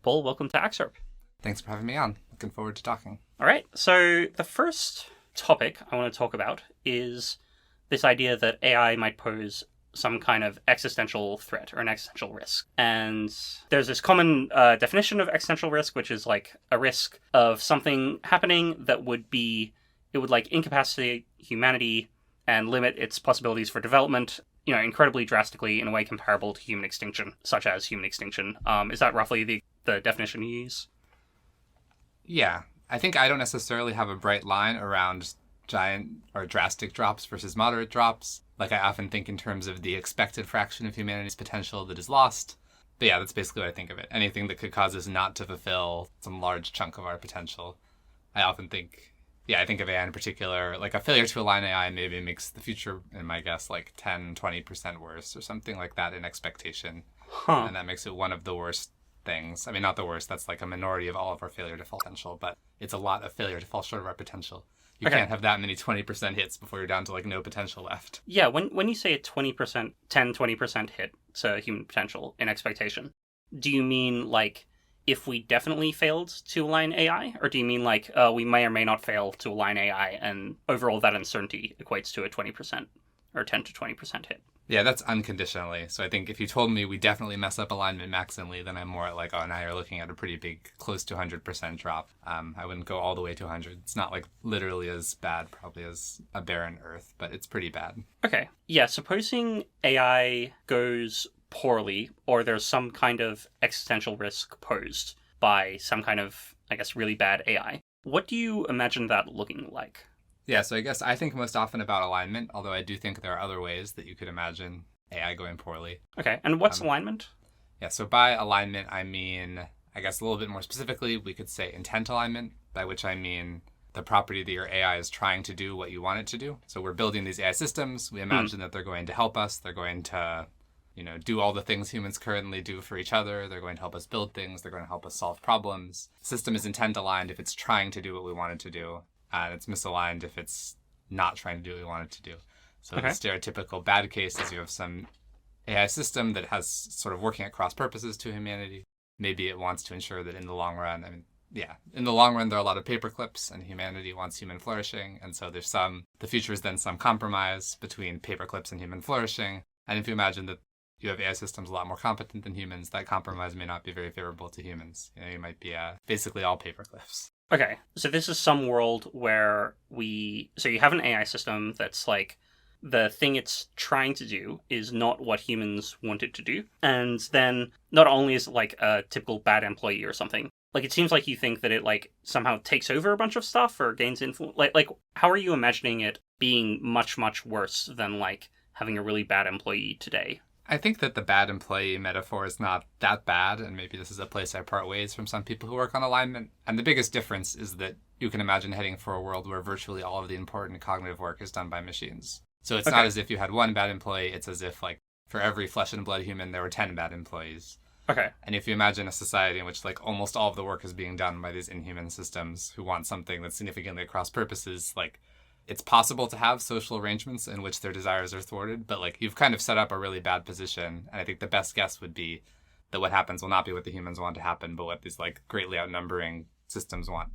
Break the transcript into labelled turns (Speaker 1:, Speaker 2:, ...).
Speaker 1: Paul, welcome to Axerp.
Speaker 2: Thanks for having me on. Looking forward to talking.
Speaker 1: All right, so the first topic I want to talk about is this idea that AI might pose some kind of existential threat or an existential risk. And there's this common definition of existential risk, which is like a risk of something happening that would like incapacitate humanity and limit its possibilities for development, incredibly drastically in a way comparable to human extinction, such as human extinction. Is that roughly the definition you use?
Speaker 2: Yeah. I think I don't necessarily have a bright line around giant or drastic drops versus moderate drops. Like, I often think in terms of the expected fraction of humanity's potential that is lost. But yeah, that's basically what I think of it. Anything that could cause us not to fulfill some large chunk of our potential. I often think, I think of AI in particular, like a failure to align AI maybe makes the future, in my guess, like 10, 20% worse or something like that in expectation.
Speaker 1: Huh.
Speaker 2: And that makes it one of the worst things. I mean, not the worst, that's like a minority of all of our failure to fall potential, but it's a lot of failure to fall short of our potential. You can't have that many 20% hits before you're down to like no potential left.
Speaker 1: Yeah, when you say a 20% hit to human potential in expectation, do you mean like if we definitely failed to align AI? Or do you mean like we may or may not fail to align AI and overall that uncertainty equates to a 20% or 10 to 20% hit?
Speaker 2: Yeah, that's unconditionally. So I think if you told me we definitely mess up alignment maximally, then I'm more like, oh, now you're looking at a pretty big, close to 100% drop. I wouldn't go all the way to 100. It's not like literally as bad probably as a barren Earth, but it's pretty bad.
Speaker 1: Okay. Yeah, supposing AI goes poorly or there's some kind of existential risk posed by some kind of, I guess, really bad AI, what do you imagine that looking like?
Speaker 2: Yeah, so I guess I think most often about alignment, although I do think there are other ways that you could imagine AI going poorly.
Speaker 1: Okay, and what's alignment?
Speaker 2: Yeah, so by alignment, I mean, I guess a little bit more specifically, we could say intent alignment, by which I mean the property that your AI is trying to do what you want it to do. So we're building these AI systems. We imagine that they're going to help us. They're going to, do all the things humans currently do for each other. They're going to help us build things. They're going to help us solve problems. The system is intent aligned if it's trying to do what we want it to do. And it's misaligned if it's not trying to do what we want it to do. So The stereotypical bad case is you have some AI system that has sort of working at cross purposes to humanity. Maybe it wants to ensure that in the long run, in the long run, there are a lot of paperclips and humanity wants human flourishing. And so the future is then some compromise between paperclips and human flourishing. And if you imagine that you have AI systems a lot more competent than humans, that compromise may not be very favorable to humans. You might be basically all paperclips.
Speaker 1: Okay, so this is some world where so you have an AI system that's like, the thing it's trying to do is not what humans want it to do. And then not only is it like a typical bad employee or something, like it seems like you think that it like somehow takes over a bunch of stuff or gains influence. Like how are you imagining it being much, much worse than like having a really bad employee today?
Speaker 2: I think that the bad employee metaphor is not that bad, and maybe this is a place I part ways from some people who work on alignment. And the biggest difference is that you can imagine heading for a world where virtually all of the important cognitive work is done by machines. So it's not as if you had one bad employee, it's as if like for every flesh and blood human, there were 10 bad employees.
Speaker 1: Okay.
Speaker 2: And if you imagine a society in which like almost all of the work is being done by these inhuman systems who want something that's significantly across purposes, like it's possible to have social arrangements in which their desires are thwarted, but like you've kind of set up a really bad position. And I think the best guess would be that what happens will not be what the humans want to happen, but what these like greatly outnumbering systems want.